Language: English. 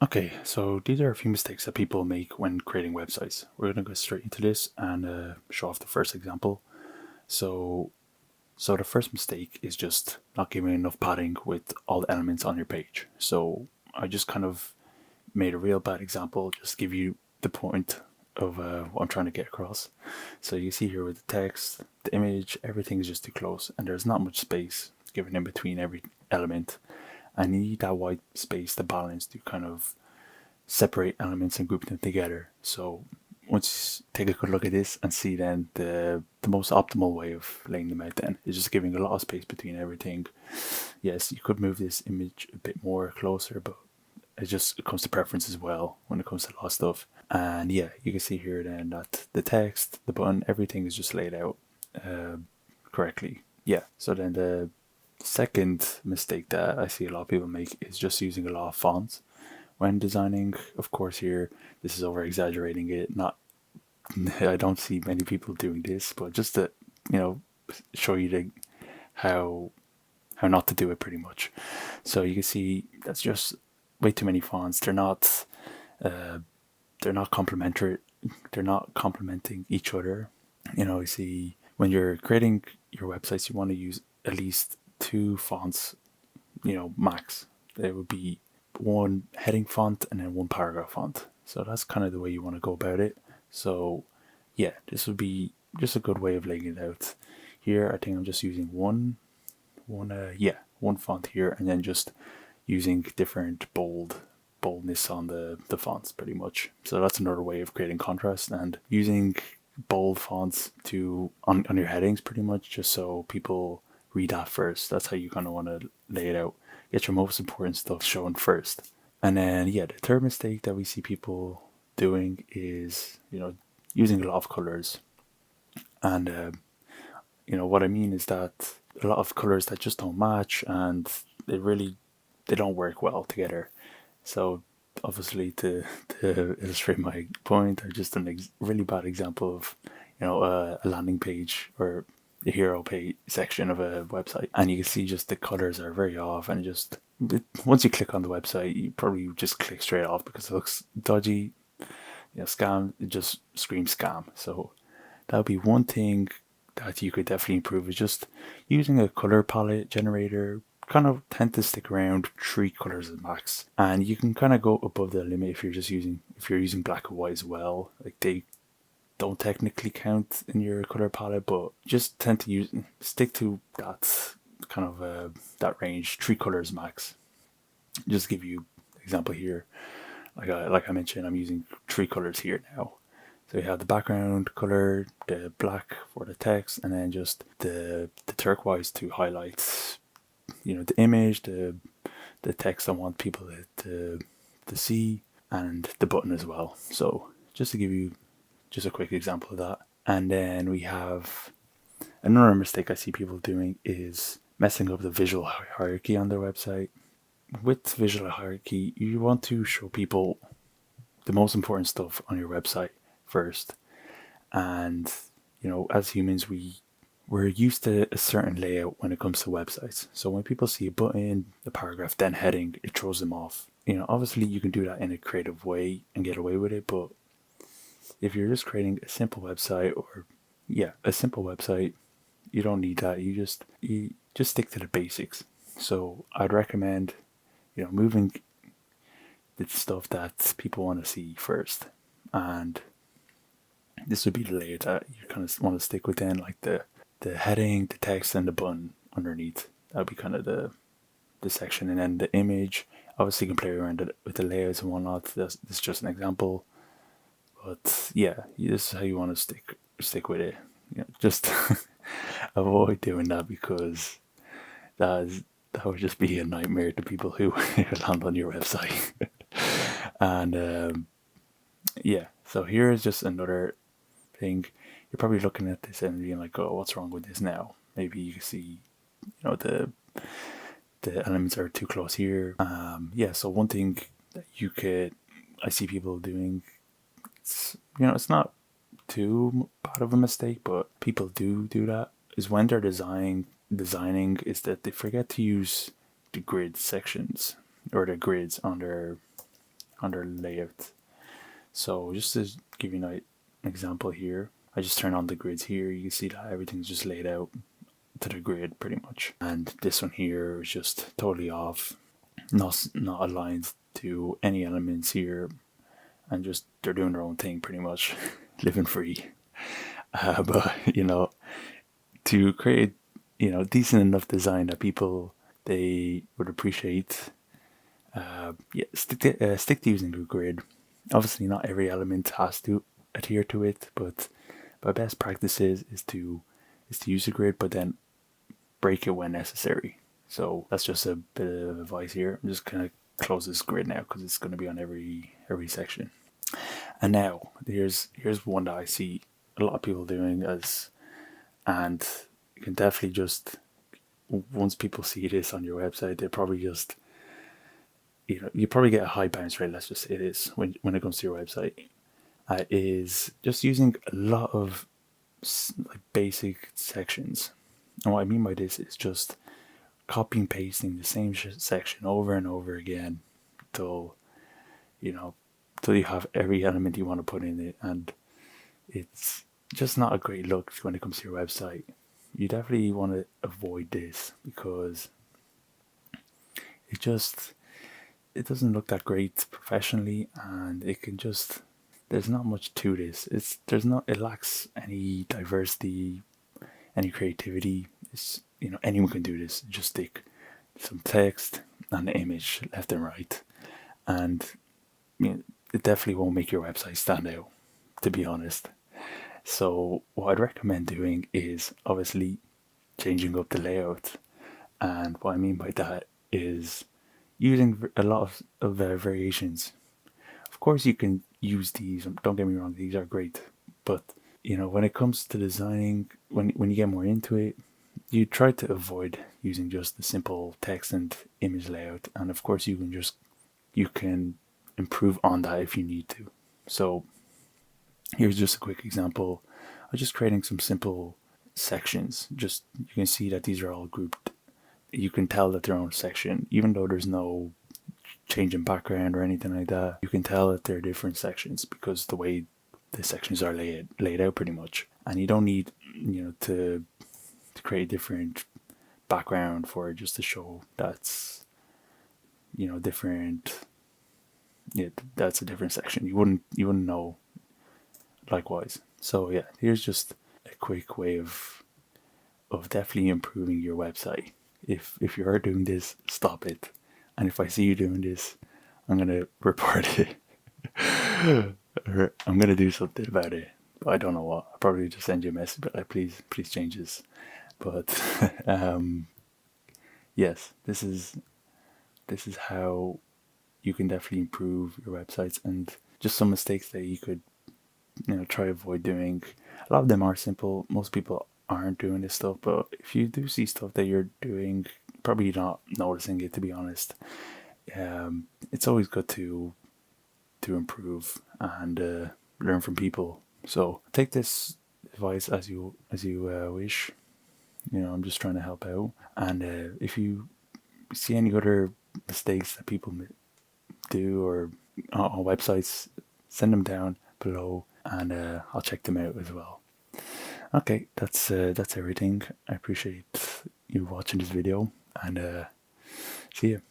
Okay, so these are a few mistakes that people make when creating websites. We're going to go straight into this and show off the first example. So, so the first mistake is just not giving enough padding with all the elements on your page. So I just kind of made a real bad example, just to give you the point of what I'm trying to get across. So you see here with the text, the image, everything is just too close, and there's not much space given in between every element. I need that white space, the balance to kind of separate elements and group them together. So once you take a good look at this and see then the most optimal way of laying them out then is just giving a lot of space between everything. Yes, you could move this image a bit more closer, but it comes to preference as well when it comes to a lot of stuff. And yeah, you can see here then that the text, the button, everything is just laid out uh, correctly. Yeah, so then the second mistake that I see a lot of people make is just using a lot of fonts when designing. Of course, here this is over exaggerating it. Not, I don't see many people doing this, but just to you know show you how how not to do it pretty much. So you can see that's just way too many fonts. Uh, they're not complementary. They're not complementing each other. You see when you're creating your websites, you want to use at least two fonts. Max. There would be one heading font and then one paragraph font. So that's kind of the way you want to go about it. So yeah, this would be just a good way of laying it out. Here, I think I'm just using one font here, and then just using different boldness on the fonts pretty much. So that's another way of creating contrast and using bold fonts to on your headings pretty much, just so people read that first. That's how you kind of want to lay it out. Get your most important stuff shown first. And then yeah, the third mistake that we see people doing is using a lot of colors. And what I mean is that a lot of colors that just don't match, and they don't work well together. So obviously, to illustrate my point, I just an really bad example of a landing page or the hero page section of a website, and you can see just the colors are very off, and once you click on the website, you probably just click straight off because it looks dodgy. Scam. It just screams scam. So that would be one thing that you could definitely improve, is just using a color palette generator. Kind of tend to stick around three colors at max, and you can kind of go above the limit if you're using black and white as well. Like, they don't technically count in your color palette, but just tend to stick to that kind of that range, three colors max. Just give you an example here. Like I mentioned, I'm using three colors here now. So you have the background color, the black for the text, and then just the turquoise to highlight, the image, the text I want people to see, and the button as well. So just to give you just a quick example of that. And then we have another mistake I see people doing is messing up the visual hierarchy on their website. With visual hierarchy, you want to show people the most important stuff on your website first. And as humans, we're used to a certain layout when it comes to websites. So when people see a button, a paragraph, then heading, it throws them off. Obviously you can do that in a creative way and get away with it, but if you're just creating a simple website, you don't need that. You just stick to the basics. So I'd recommend moving the stuff that people want to see first, and this would be the layer that you kind of want to stick within, like the heading, the text, and the button underneath. That would be kind of the section, and then the image. Obviously, you can play around with the layers and whatnot. This is just an example, but yeah, this is how you want to stick with it. Just avoid doing that, because that would just be a nightmare to people who land on your website. And yeah, so here is just another thing. You're probably looking at this and being like, "Oh, what's wrong with this now?" Maybe you see, the elements are too close here. Yeah, so one thing that I see people doing, it's not too bad of a mistake, but people do that, is when they're designing, is that they forget to use the grid sections or the grids on under layout. So just to give you an example here, I just turn on the grids here. You can see that everything's just laid out to the grid pretty much. And this one here is just totally off, not aligned to any elements here, and just they're doing their own thing pretty much, living free. But to create decent enough design that people they would appreciate, stick to using a grid. Obviously, not every element has to adhere to it, but my best practices is to use a grid, but then break it when necessary. So that's just a bit of advice here. I'm just gonna close this grid now because it's going to be on every section. And now here's one that I see a lot of people doing and you can definitely just, once people see this on your website, they probably just, you probably get a high bounce rate. Let's just say it is when it comes to your website. Is just using a lot of like basic sections. And what I mean by this is just copying and pasting the same section over and over again till you have every element you want to put in it, and it's just not a great look when it comes to your website. You definitely want to avoid this because it doesn't look that great professionally, and it can just, there's not much to this. It lacks any diversity, any creativity. It's anyone can do this. Just stick some text and the image left and right, and it definitely won't make your website stand out, to be honest. So what I'd recommend doing is obviously changing up the layout, and what I mean by that is using a lot of variations. Of course, you can use these. Don't get me wrong; these are great, but when it comes to designing, when you get more into it, you try to avoid using just the simple text and image layout. And of course, you can improve on that if you need to. So here's just a quick example of just creating some simple sections. Just, you can see that these are all grouped. You can tell that they're on a section, even though there's no change in background or anything like that. You can tell that they're different sections because the way the sections are laid out pretty much. And you don't need to create a different background for it, just to show that's different. Yeah, that's a different section. You wouldn't know likewise. So yeah, here's just a quick way of definitely improving your website. If you are doing this, stop it. And if I see you doing this, I'm gonna report it. Or I'm gonna do something about it. But I don't know what. I'll probably just send you a message, but like, please change this. But yes, this is how you can definitely improve your websites, and just some mistakes that you could try avoid doing. A lot of them are simple. Most people aren't doing this stuff, but if you do see stuff that you're doing, probably not noticing it, to be honest. It's always good to improve and learn from people. So take this advice as you wish. I'm just trying to help out. And if you see any other mistakes that people do or on websites, send them down below, and I'll check them out as well. Okay, that's everything. I appreciate you watching this video, and see you.